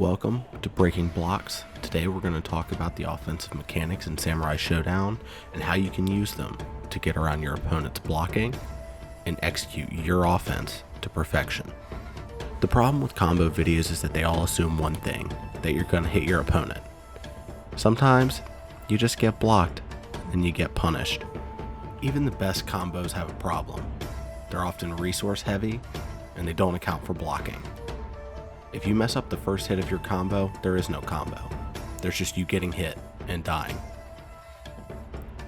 Welcome to Breaking Blocks. Today we're going to talk about the offensive mechanics in Samurai Shodown and how you can use them to get around your opponent's blocking and execute your offense to perfection. The problem with combo videos is that they all assume one thing, that you're going to hit your opponent. Sometimes you just get blocked and you get punished. Even the best combos have a problem. They're often resource heavy and they don't account for blocking. If you mess up the first hit of your combo, there is no combo. There's just you getting hit and dying.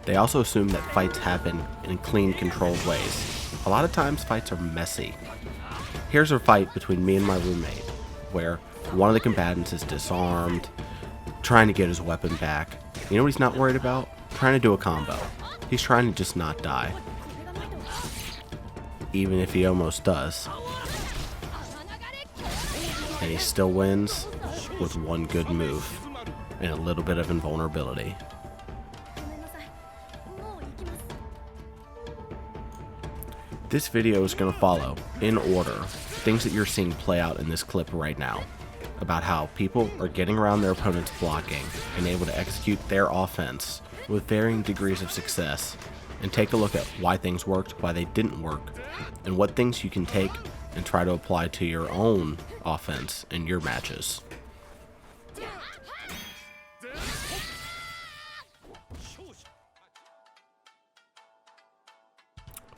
They also assume that fights happen in clean, controlled ways. A lot of times fights are messy. Here's a fight between me and my roommate, where one of the combatants is disarmed, trying to get his weapon back. You know what he's not worried about? Trying to do a combo. He's trying to just not die. Even if he almost does. And he still wins with one good move and a little bit of invulnerability. This video is going to follow, in order, things that you're seeing play out in this clip right now, about how people are getting around their opponent's blocking and able to execute their offense with varying degrees of success, and take a look at why things worked, why they didn't work, and what things you can take and try to apply to your own offense in your matches.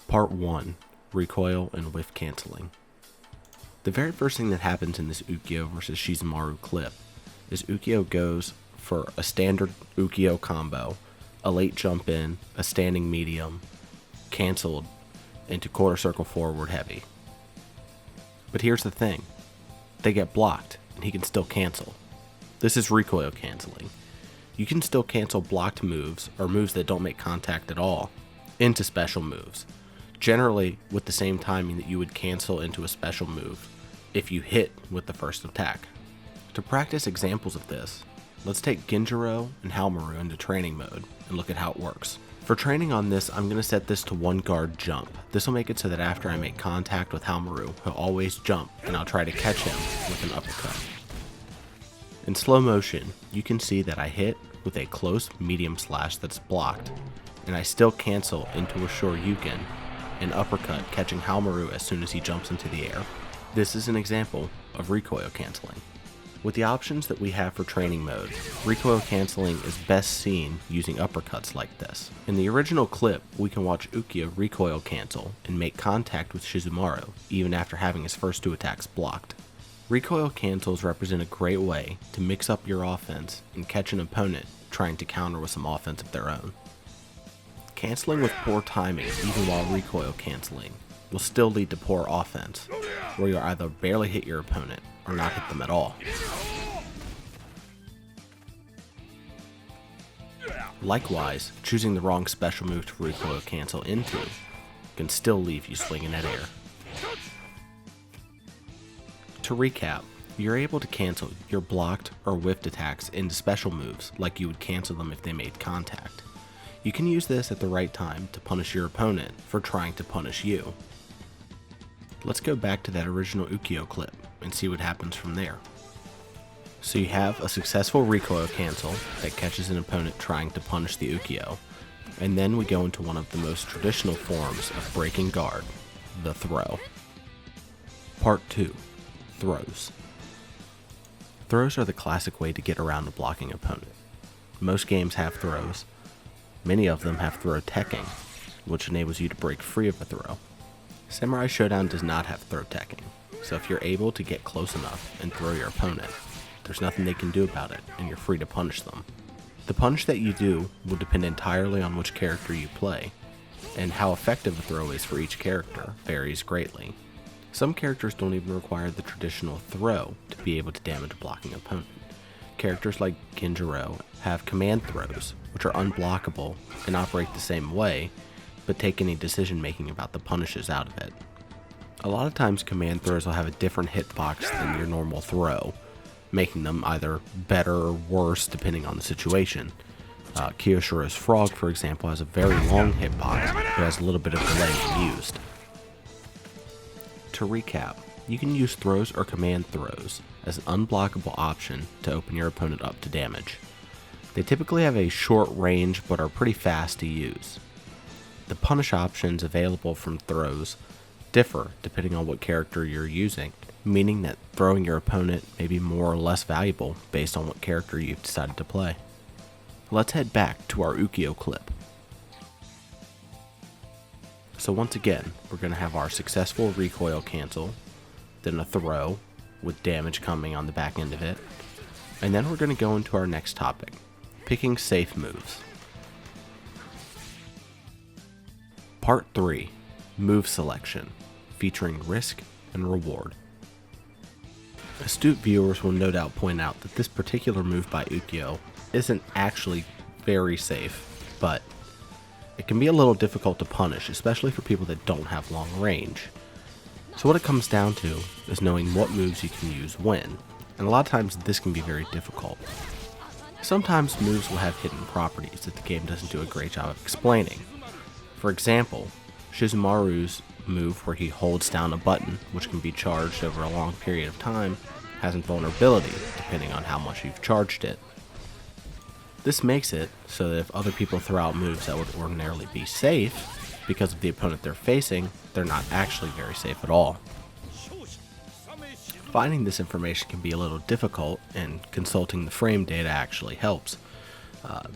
Part 1. Recoil and Whiff Cancelling. The very first thing that happens in this Ukiyo versus Shizumaru clip is Ukiyo goes for a standard Ukiyo combo, a late jump in, a standing medium, cancelled into quarter circle forward heavy. But here's the thing, they get blocked and he can still cancel. This is recoil cancelling. You can still cancel blocked moves or moves that don't make contact at all into special moves, generally with the same timing that you would cancel into a special move if you hit with the first attack. To practice examples of this, let's take Genjiro and Haomaru into training mode and look at how it works. For training on this, I'm going to set this to one guard jump. This will make it so that after I make contact with Haomaru, he'll always jump and I'll try to catch him with an uppercut. In slow motion, you can see that I hit with a close medium slash that's blocked, and I still cancel into a Shoryuken, an uppercut catching Haomaru as soon as he jumps into the air. This is an example of recoil cancelling. With the options that we have for training mode, recoil cancelling is best seen using uppercuts like this. In the original clip, we can watch Ukiyo recoil cancel and make contact with Shizumaru, even after having his first two attacks blocked. Recoil cancels represent a great way to mix up your offense and catch an opponent trying to counter with some offense of their own. Canceling with poor timing, even while recoil cancelling, will still lead to poor offense, where you'll either barely hit your opponent or not hit them at all. Likewise, choosing the wrong special move to recoil cancel into can still leave you swinging at air. To recap, you're able to cancel your blocked or whiffed attacks into special moves like you would cancel them if they made contact. You can use this at the right time to punish your opponent for trying to punish you. Let's go back to that original Ukiyo clip and see what happens from there. So you have a successful recoil cancel that catches an opponent trying to punish the Ukiyo, and then we go into one of the most traditional forms of breaking guard, the throw. Part 2. Throws. Throws are the classic way to get around a blocking opponent. Most games have throws. Many of them have throw teching, which enables you to break free of a throw. Samurai Shodown does not have throw teching, so if you're able to get close enough and throw your opponent, there's nothing they can do about it, and you're free to punish them. The punish that you do will depend entirely on which character you play, and how effective a throw is for each character varies greatly. Some characters don't even require the traditional throw to be able to damage a blocking opponent. Characters like Genjiro have command throws, which are unblockable and operate the same way, but take any decision making about the punishes out of it. A lot of times command throws will have a different hitbox than your normal throw, making them either better or worse depending on the situation. Kiyoshiro's frog, for example, has a very long hitbox, but has a little bit of delay when used. To recap, you can use throws or command throws as an unblockable option to open your opponent up to damage. They typically have a short range but are pretty fast to use. The punish options available from throws differ depending on what character you're using, meaning that throwing your opponent may be more or less valuable based on what character you've decided to play. Let's head back to our Ukiyo clip. So once again, we're going to have our successful recoil cancel, then a throw with damage coming on the back end of it, and then we're going to go into our next topic, picking safe moves. Part 3, Move Selection, featuring risk and reward. Astute viewers will no doubt point out that this particular move by Ukiyo isn't actually very safe, but it can be a little difficult to punish, especially for people that don't have long range. So what it comes down to is knowing what moves you can use when, and a lot of times this can be very difficult. Sometimes moves will have hidden properties that the game doesn't do a great job of explaining. For example, Shizumaru's move where he holds down a button, which can be charged over a long period of time, has invulnerability depending on how much you've charged it. This makes it so that if other people throw out moves that would ordinarily be safe, because of the opponent they're facing, they're not actually very safe at all. Finding this information can be a little difficult, and consulting the frame data actually helps.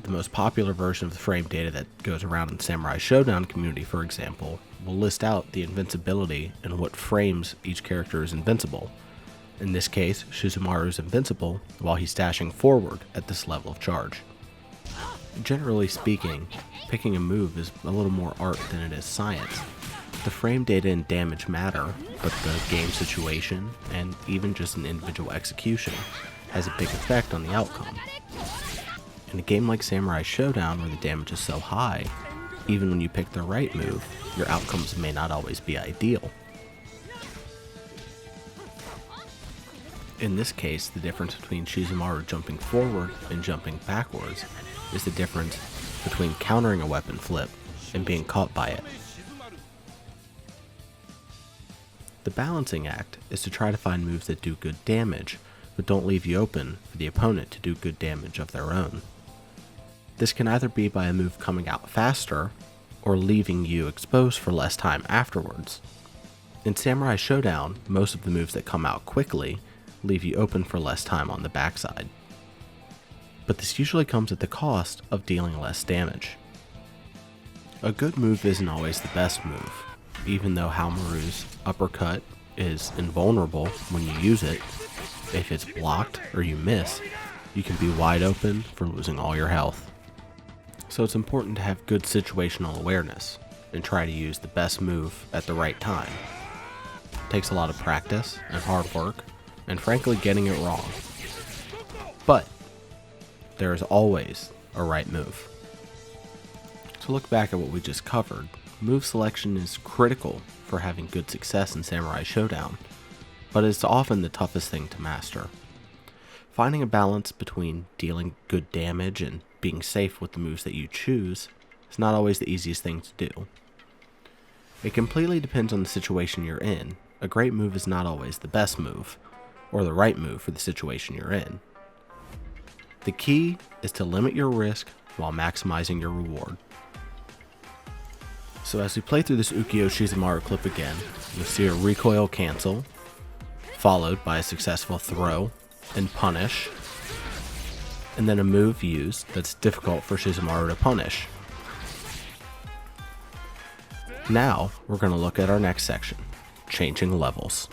The most popular version of the frame data that goes around in the Samurai Shodown community, for example, will list out the invincibility and what frames each character is invincible. In this case, Shizumaru is invincible while he's dashing forward at this level of charge. Generally speaking, picking a move is a little more art than it is science. The frame data and damage matter, but the game situation, and even just an individual execution, has a big effect on the outcome. In a game like Samurai Shodown where the damage is so high, even when you pick the right move, your outcomes may not always be ideal. In this case, the difference between Shizumaru jumping forward and jumping backwards is the difference between countering a weapon flip and being caught by it. The balancing act is to try to find moves that do good damage, but don't leave you open for the opponent to do good damage of their own. This can either be by a move coming out faster, or leaving you exposed for less time afterwards. In Samurai Shodown, most of the moves that come out quickly leave you open for less time on the backside. But this usually comes at the cost of dealing less damage. A good move isn't always the best move. Even though Haomaru's uppercut is invulnerable when you use it, if it's blocked or you miss, you can be wide open for losing all your health. So it's important to have good situational awareness and try to use the best move at the right time. It takes a lot of practice and hard work, and frankly getting it wrong. But there is always a right move. To look back at what we just covered, move selection is critical for having good success in Samurai Shodown, but it's often the toughest thing to master. Finding a balance between dealing good damage and being safe with the moves that you choose is not always the easiest thing to do. It completely depends on the situation you're in. A great move is not always the best move, or the right move for the situation you're in. The key is to limit your risk while maximizing your reward. So as we play through this Ukiyo Shizumaru clip again, you'll see a recoil cancel, followed by a successful throw and punish, and then a move used that's difficult for Shizumaru to punish. Now, we're going to look at our next section, changing levels.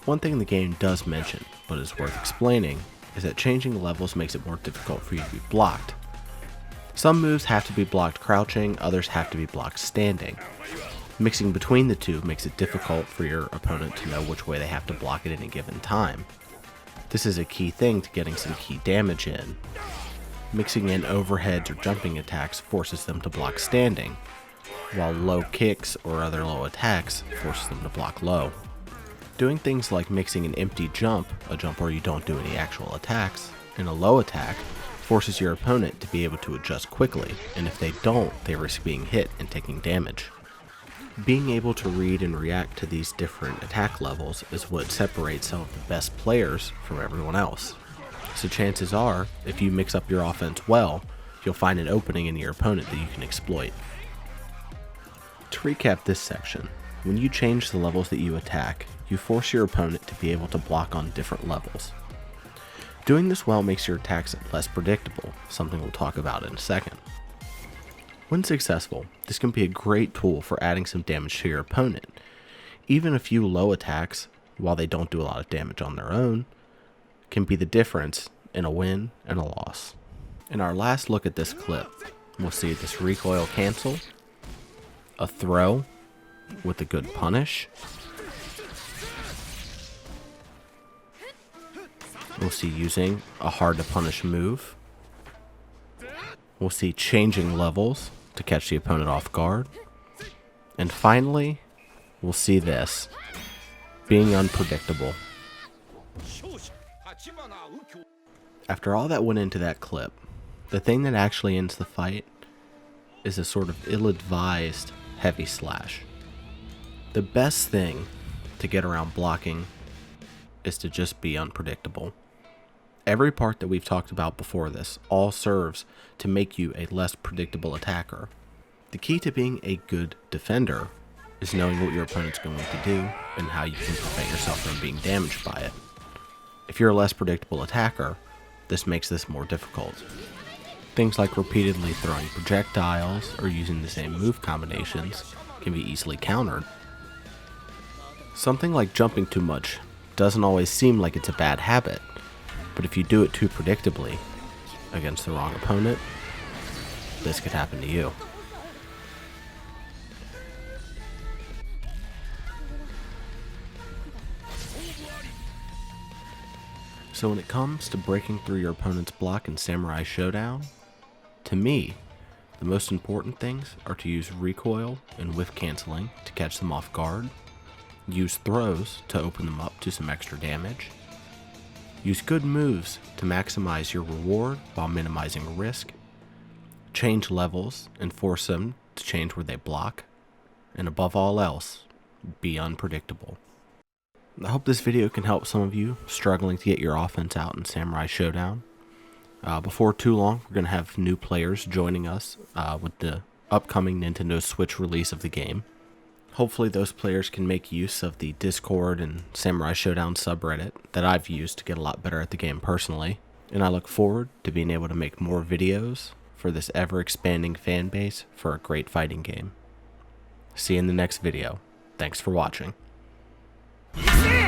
One thing the game does mention, but is worth explaining, is that changing levels makes it more difficult for you to be blocked. Some moves have to be blocked crouching, others have to be blocked standing. Mixing between the two makes it difficult for your opponent to know which way they have to block at any given time. This is a key thing to getting some key damage in. Mixing in overheads or jumping attacks forces them to block standing, while low kicks or other low attacks forces them to block low. Doing things like mixing an empty jump, a jump where you don't do any actual attacks, and a low attack forces your opponent to be able to adjust quickly, and if they don't, they risk being hit and taking damage. Being able to read and react to these different attack levels is what separates some of the best players from everyone else. So chances are, if you mix up your offense well, you'll find an opening in your opponent that you can exploit. To recap this section, when you change the levels that you attack, you force your opponent to be able to block on different levels. Doing this well makes your attacks less predictable, something we'll talk about in a second. When successful, this can be a great tool for adding some damage to your opponent. Even a few low attacks, while they don't do a lot of damage on their own, can be the difference in a win and a loss. In our last look at this clip, we'll see this recoil cancel, a throw with a good punish. We'll see using a hard to punish move. We'll see changing levels to catch the opponent off guard. And finally, we'll see this, being unpredictable. After all that went into that clip, the thing that actually ends the fight is a sort of ill-advised heavy slash. The best thing to get around blocking is to just be unpredictable. Every part that we've talked about before this all serves to make you a less predictable attacker. The key to being a good defender is knowing what your opponent's going to do and how you can prevent yourself from being damaged by it. If you're a less predictable attacker, this makes this more difficult. Things like repeatedly throwing projectiles or using the same move combinations can be easily countered. Something like jumping too much doesn't always seem like it's a bad habit, but if you do it too predictably against the wrong opponent, this could happen to you. So when it comes to breaking through your opponent's block in Samurai Shodown, to me, the most important things are to use recoil and whiff canceling to catch them off guard, use throws to open them up to some extra damage, use good moves to maximize your reward while minimizing risk, change levels and force them to change where they block, and above all else, be unpredictable. I hope this video can help some of you struggling to get your offense out in Samurai Shodown. Before too long, we're going to have new players joining us with the upcoming Nintendo Switch release of the game. Hopefully those players can make use of the Discord and Samurai Shodown subreddit that I've used to get a lot better at the game personally. And I look forward to being able to make more videos for this ever-expanding fan base for a great fighting game. See you in the next video. Thanks for watching. Yeah!